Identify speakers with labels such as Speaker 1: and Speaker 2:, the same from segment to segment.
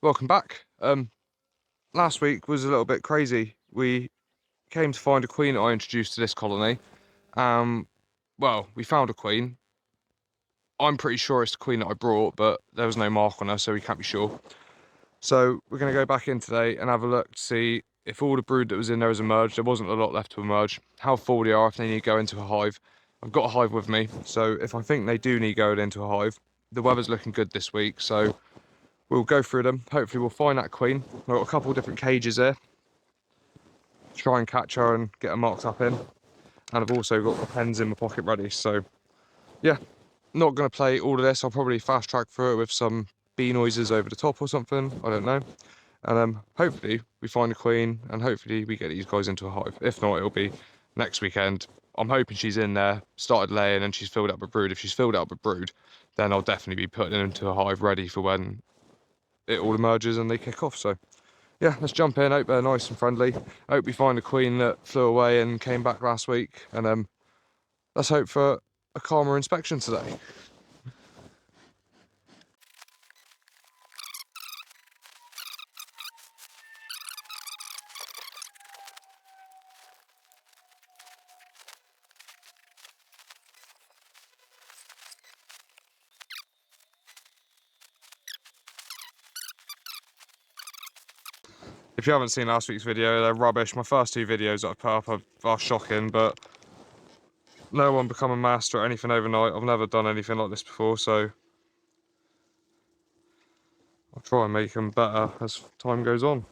Speaker 1: welcome back. Last week was a little bit crazy. We came to find a queen that I introduced to this colony. Well, we found a queen. I'm pretty sure it's the queen that I brought, but there was no mark on her, so we can't be sure. So we're going to go back in today and have a look to see if all the brood that was in there has emerged. There wasn't a lot left to emerge. How full they are, if they need to go into a hive. I've got a hive with me, so if I think they do need going into a hive, the weather's looking good this week, so we'll go through them. Hopefully we'll find that queen. I've got a couple of different cages here. Try and catch her and get her marked up in. And I've also got the pens in my pocket ready. So yeah, not going to play all of this. I'll probably fast track through it with some bee noises over the top or something. I don't know. And hopefully we find a queen and hopefully we get these guys into a hive. If not, it'll be next weekend. I'm hoping she's in there, started laying, and she's filled up with brood. If she's filled up with brood, then I'll definitely be putting her into a hive ready for when it all emerges and they kick off. So yeah, let's jump in. Hope they're nice and friendly. Hope we find a queen that flew away and came back last week. And let's hope for a calmer inspection today. If you haven't seen last week's video, they're rubbish. My first two videos that I put up are shocking, but no one become a master at anything overnight. I've never done anything like this before, so I'll try and make them better as time goes on.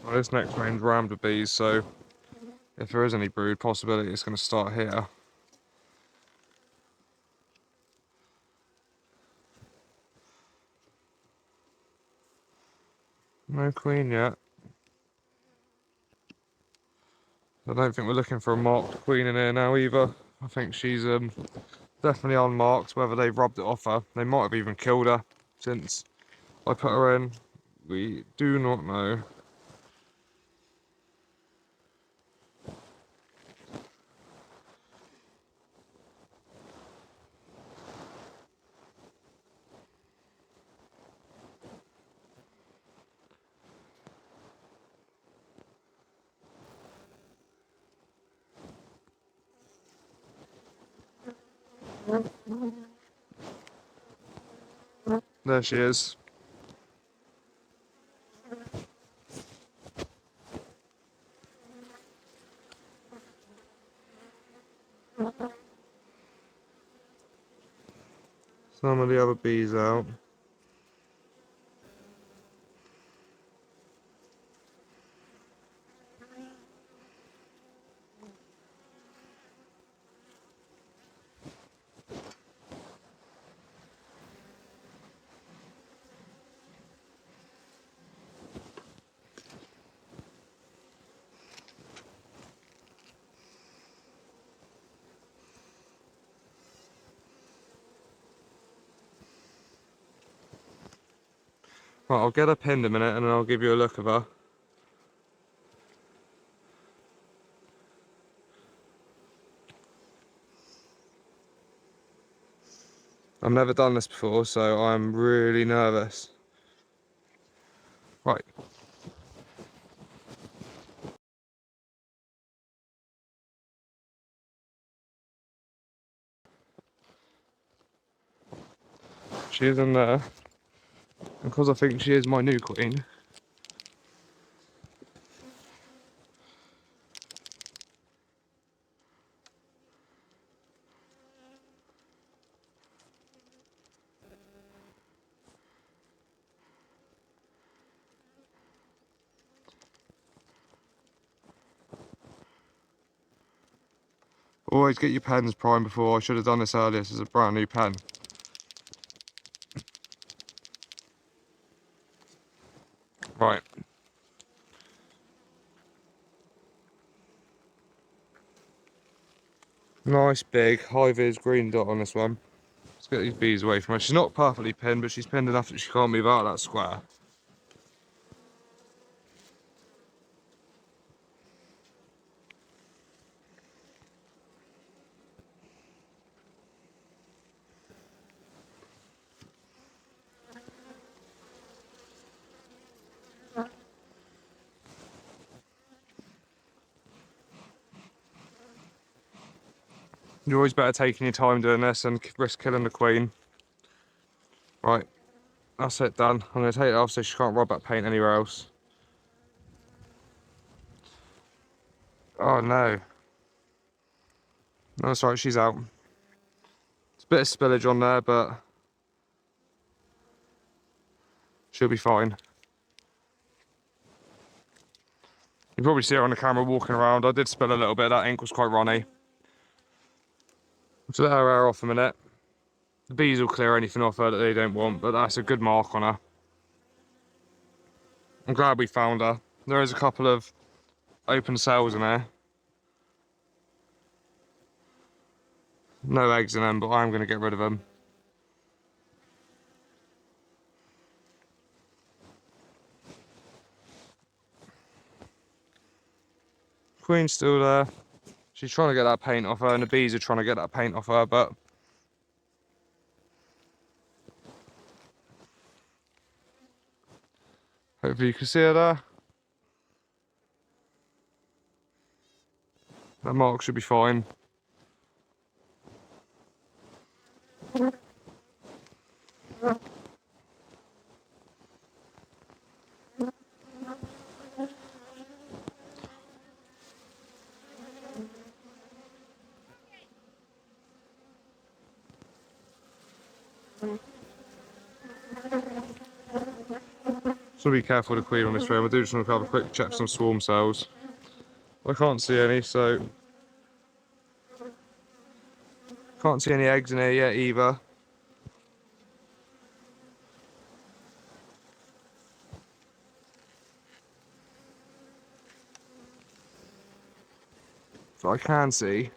Speaker 1: Well, this next one's rammed with bees, so if there is any brood possibility, it's going to start here. No queen yet. I don't think we're looking for a marked queen in here now either. I think she's definitely unmarked. Whether they've rubbed it off her, they might have even killed her since I put her in. We do not know. There she is. Some of the other bees out. Right, I'll get her pinned a minute and then I'll give you a look of her. I've never done this before, so I'm really nervous. Right. She is in there. Because I think she is my new queen. Always get your pens primed before. I should have done this earlier. This is a brand new pen. Right. Nice big hive is green dot on this one. Let's get these bees away from her. She's not perfectly pinned, but she's pinned enough that she can't move out of that square. You're always better taking your time doing this and risk killing the queen. Right, that's it done. I'm going to take it off so she can't rub that paint anywhere else. Oh no. No, that's right, she's out. It's a bit of spillage on there, but she'll be fine. You can probably see her on the camera walking around. I did spill a little bit, that ink was quite runny. So let her air off a minute. The bees will clear anything off her that they don't want, but that's a good mark on her. I'm glad we found her. There is a couple of open cells in there. No eggs in them, but I'm going to get rid of them. Queen's still there. She's trying to get that paint off her, and the bees are trying to get that paint off her, but hopefully you can see her there. That mark should be fine. So be careful with the queen on this frame. I do just want to have a quick check for some swarm cells. I can't see any, so can't see any eggs in here yet either. But I can see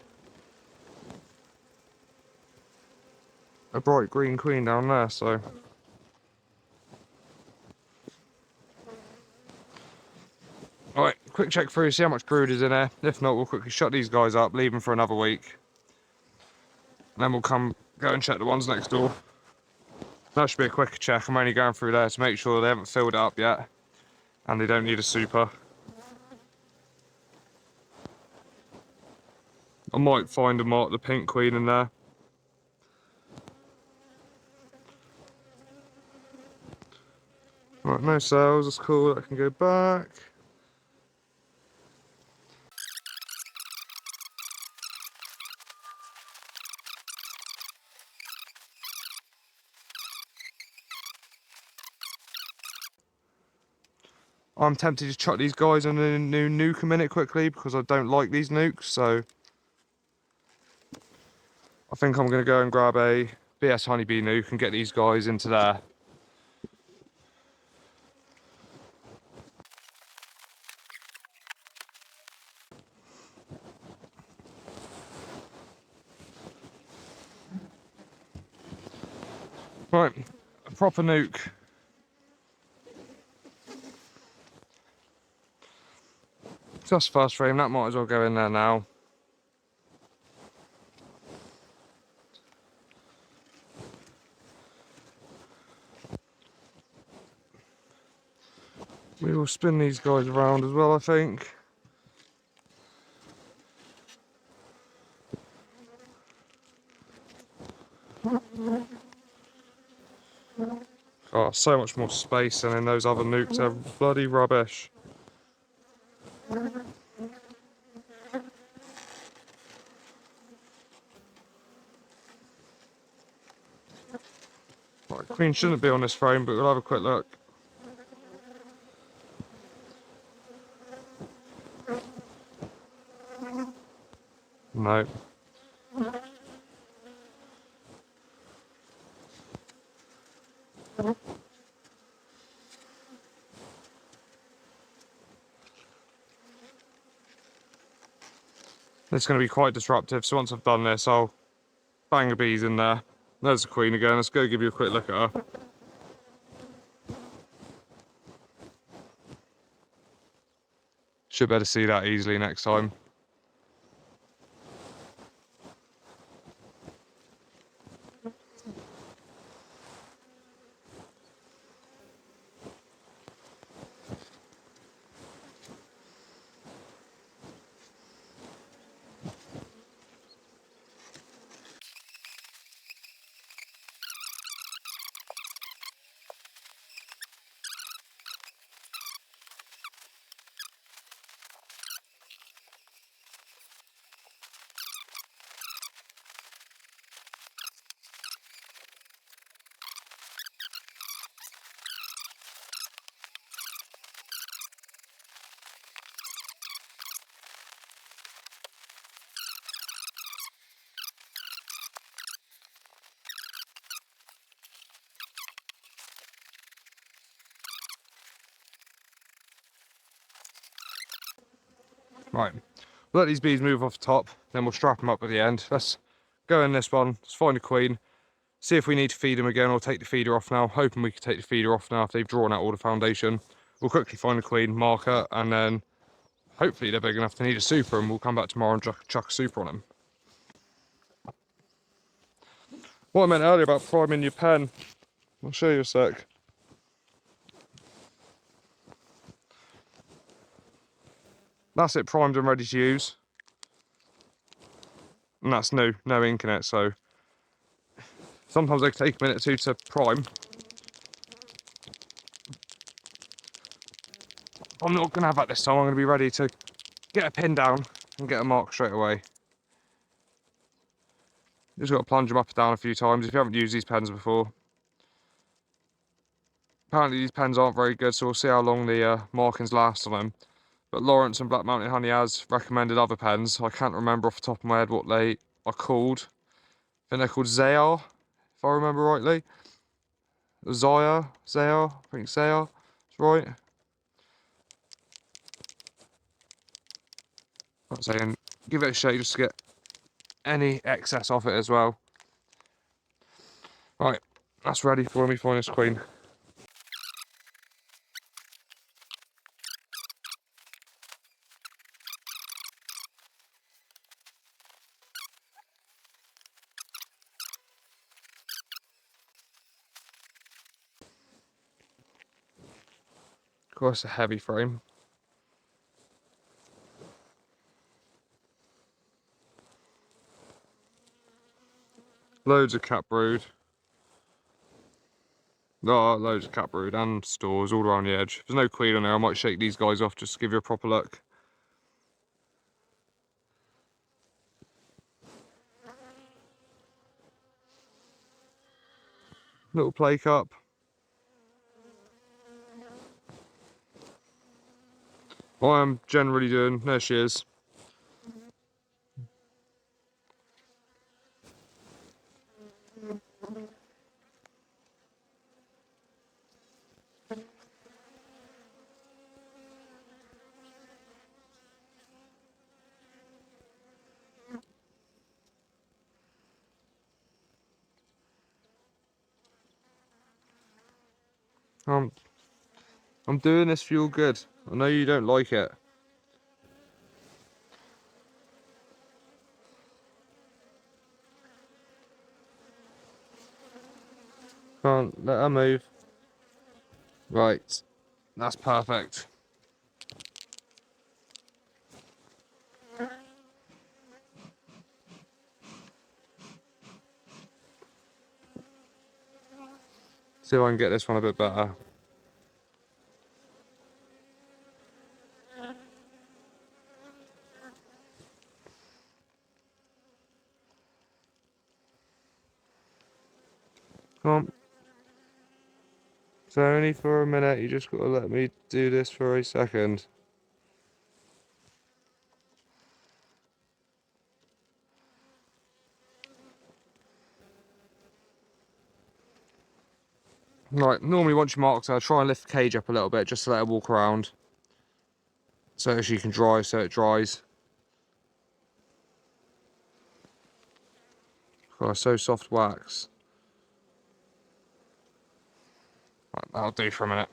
Speaker 1: a bright green queen down there, so alright, quick check through, see how much brood is in there. If not, we'll quickly shut these guys up, leave them for another week. And then we'll go and check the ones next door. That should be a quicker check. I'm only going through there to make sure they haven't filled it up yet. And they don't need a super. I might find and mark the pink queen in there. Right, no cells, that's cool, that can go back. I'm tempted to chuck these guys in a new nuke a minute quickly because I don't like these nukes, so I think I'm going to go and grab a BS honeybee nuke and get these guys into there. Right, a proper nuke. Just first frame, that might as well go in there now. We will spin these guys around as well, I think. Oh, so much more space than in those other nukes, they're bloody rubbish. Right, queen shouldn't be on this frame, but we'll have a quick look. No. It's going to be quite disruptive, so once I've done this, I'll bang the bees in there. There's the queen again. Let's go give you a quick look at her. Should be able to see that easily next time. Right, we'll let these bees move off the top, then we'll strap them up at the end. Let's go in this one, let's find a queen, see if we need to feed them again or take the feeder off now. Hoping we can take the feeder off now if they've drawn out all the foundation. We'll quickly find a queen, mark her, and then hopefully they're big enough to need a super, and we'll come back tomorrow and chuck a super on them. What I meant earlier about priming your pen, I'll show you a sec. That's it, primed and ready to use. And that's no ink in it, so sometimes they can take a minute or two to prime. I'm not going to have that this time. I'm going to be ready to get a pin down and get a mark straight away. Just got to plunge them up and down a few times if you haven't used these pens before. Apparently these pens aren't very good, so we'll see how long the markings last on them. But Lawrence and Black Mountain Honey has recommended other pens. I can't remember off the top of my head what they are called. I think they're called Zayar, if I remember rightly. Zayar, I think Zayar is right. I'm saying, give it a shake just to get any excess off it as well. Right, that's ready for when we find this queen. Of course, a heavy frame. Loads of cat brood. Oh, loads of cat brood and stores all around the edge. If there's no queen on there, I might shake these guys off just to give you a proper look. Little play cup. What I'm generally doing, there she is. I'm doing this for your good. I know you don't like it. Can't let her move. Right, that's perfect. See if I can get this one a bit better. Come on. So only for a minute, you just got to let me do this for a second. Right, normally once you mark her, try and lift the cage up a little bit just to let her walk around. So she can dry, so it dries. Oh, so soft wax. Right, that'll do for a minute.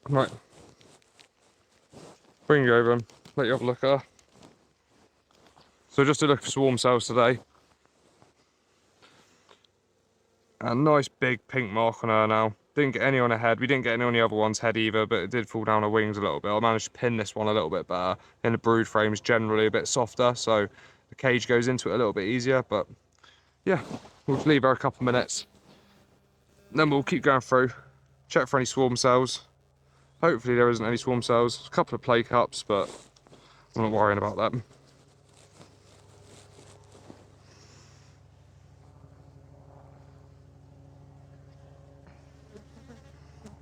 Speaker 1: Right. Bring you over and let you have a look at her. So just to look for swarm cells today. A nice big pink mark on her now. Didn't get any on her head. We didn't get any on the other one's head either, but it did fall down her wings a little bit. I managed to pin this one a little bit better. And the brood frame's generally a bit softer, so the cage goes into it a little bit easier. But yeah, we'll just leave her a couple of minutes. Then we'll keep going through, check for any swarm cells. Hopefully there isn't any swarm cells. A couple of play cups, but I'm not worrying about them.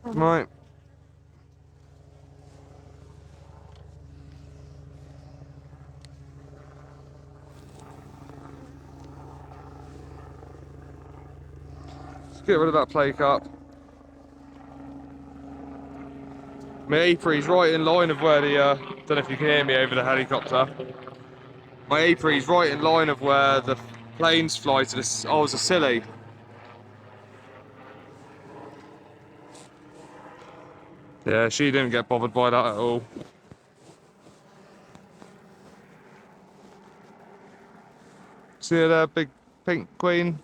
Speaker 1: Right. Let's get rid of that play cup. My apiary's right in line of where the, don't know if you can hear me over the helicopter. My apiary's right in line of where the planes fly to the Isles of Scilly. Yeah, she didn't get bothered by that at all. See her there, big pink queen?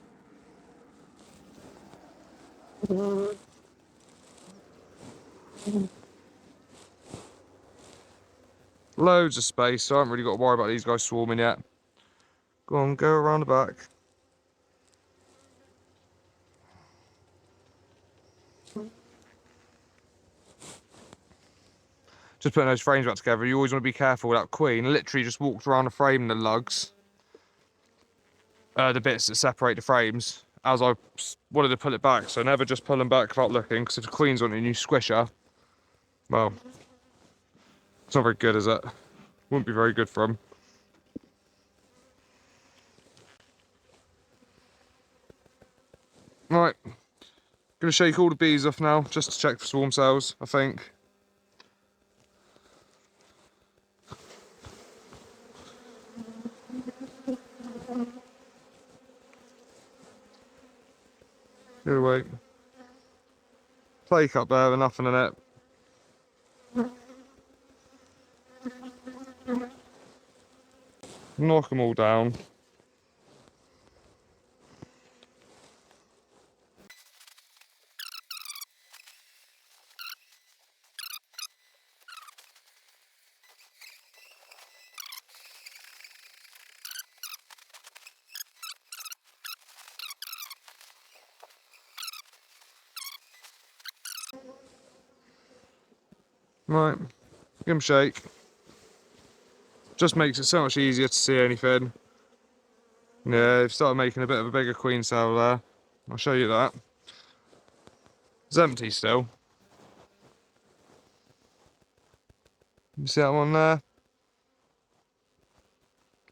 Speaker 1: Loads of space, so I haven't really got to worry about these guys swarming yet. Go on, go around the back. Just putting those frames back together, you always want to be careful with that queen. Literally just walked around the frame and the lugs. The bits that separate the frames, as I wanted to pull it back. So never just pull them back without looking, because if the queen's on it and you squish her, well, it's not very good, is it? Wouldn't be very good for them. Right, gonna shake all the bees off now, just to check for swarm cells, I think. Here we wait. Plake up there with nothing in it. Knock them all down. Right, give them a shake. Just makes it so much easier to see anything. Yeah, they've started making a bit of a bigger queen cell there. I'll show you that. It's empty still. You see that one there?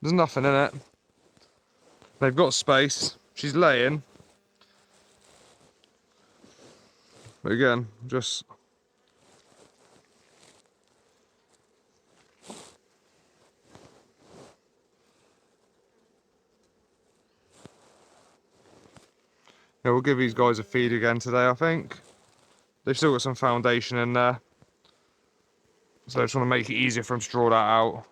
Speaker 1: There's nothing in it. They've got space. She's laying. But again, just... Yeah, we'll give these guys a feed again today, I think. They've still got some foundation in there. So I just want to make it easier for them to draw that out.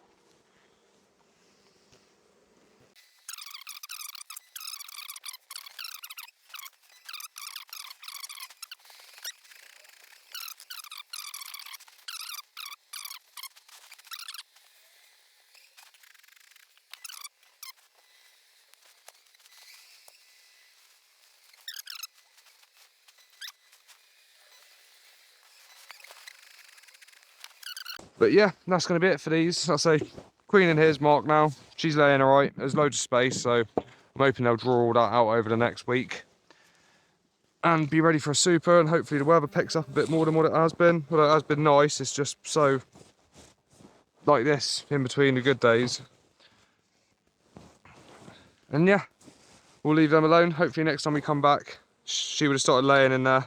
Speaker 1: But yeah, that's going to be it for these. I'll say queen in here's marked now. She's laying alright. There's loads of space, so I'm hoping they'll draw all that out over the next week. And be ready for a super, and hopefully the weather picks up a bit more than what it has been. Although it has been nice, it's just so like this in between the good days. And yeah, we'll leave them alone. Hopefully next time we come back, she would have started laying in there.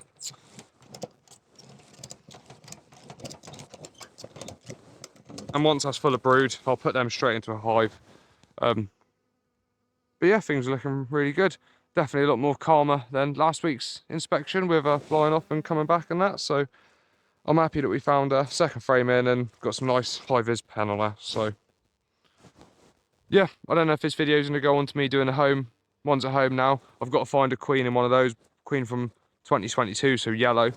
Speaker 1: And once that's full of brood, I'll put them straight into a hive. But yeah, things are looking really good. Definitely a lot more calmer than last week's inspection with flying off and coming back and that. So I'm happy that we found a second frame in and got some nice high-vis pen on her. So yeah, I don't know if this video is going to go on to me doing the home ones at home now. I've got to find a queen in one of those, queen from 2022, so yellow,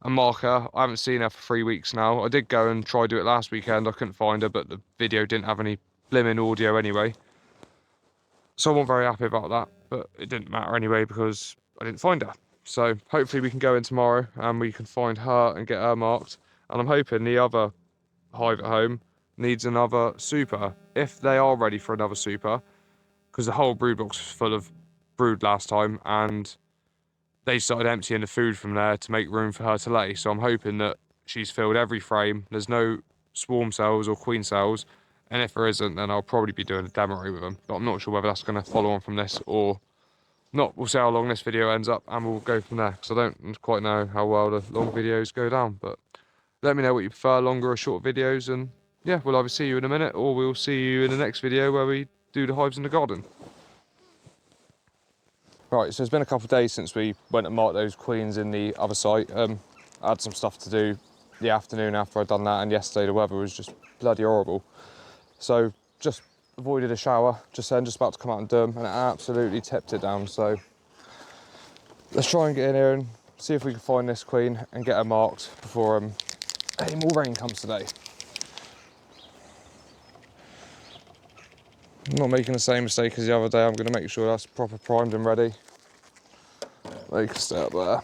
Speaker 1: and mark her. I haven't seen her for 3 weeks now. I did go and try to do it last weekend. I couldn't find her, but the video didn't have any blimmin' audio anyway. So I wasn't very happy about that, but it didn't matter anyway because I didn't find her. So hopefully we can go in tomorrow and we can find her and get her marked. And I'm hoping the other hive at home needs another super, if they are ready for another super, because the whole brood box was full of brood last time and they started emptying the food from there to make room for her to lay. So I'm hoping that she's filled every frame, there's no swarm cells or queen cells, and if there isn't, then I'll probably be doing a demo with them. But I'm not sure whether that's going to follow on from this or not. We'll see how long this video ends up and we'll go from there, because I don't quite know how well the long videos go down. But let me know what you prefer, longer or short videos, and yeah, we'll either see you in a minute or we'll see you in the next video where we do the hives in the garden. Right, so it's been a couple of days since we went and marked those queens in the other site. I had some stuff to do the afternoon after I'd done that, and yesterday the weather was just bloody horrible. So just avoided a shower just then, just about to come out and do them, and it absolutely tipped it down. So let's try and get in here and see if we can find this queen and get her marked before any more rain comes today. I'm not making the same mistake as the other day. I'm going to make sure that's proper primed and ready. They can stay up there.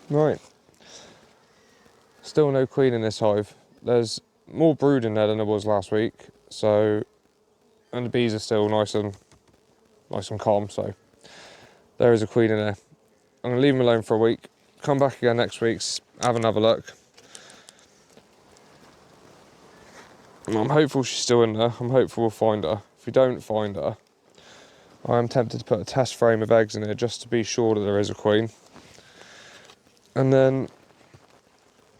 Speaker 1: Right, still no queen in this hive. There's more brood in there than there was last week, so, and the bees are still nice and calm, so there is a queen in there. I'm going to leave them alone for a week, come back again next week, have another look. I'm hopeful she's still in there. I'm hopeful we'll find her. If we don't find her, I am tempted to put a test frame of eggs in here just to be sure that there is a queen. And then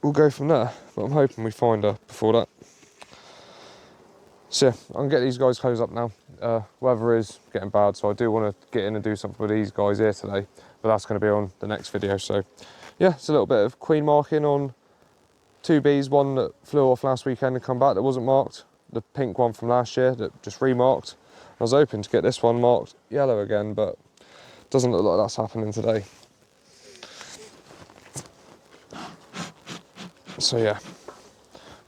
Speaker 1: we'll go from there. But I'm hoping we find her before that. So yeah, I'm going to get these guys closed up now. Weather is getting bad, so I do want to get in and do something with these guys here today. But that's going to be on the next video. So yeah, it's a little bit of queen marking on 2 bees. One that flew off last weekend and come back that wasn't marked. The pink one from last year that just remarked. I was hoping to get this one marked yellow again, but it doesn't look like that's happening today. So yeah,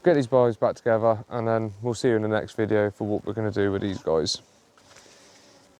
Speaker 1: get these guys back together and then we'll see you in the next video for what we're going to do with these guys.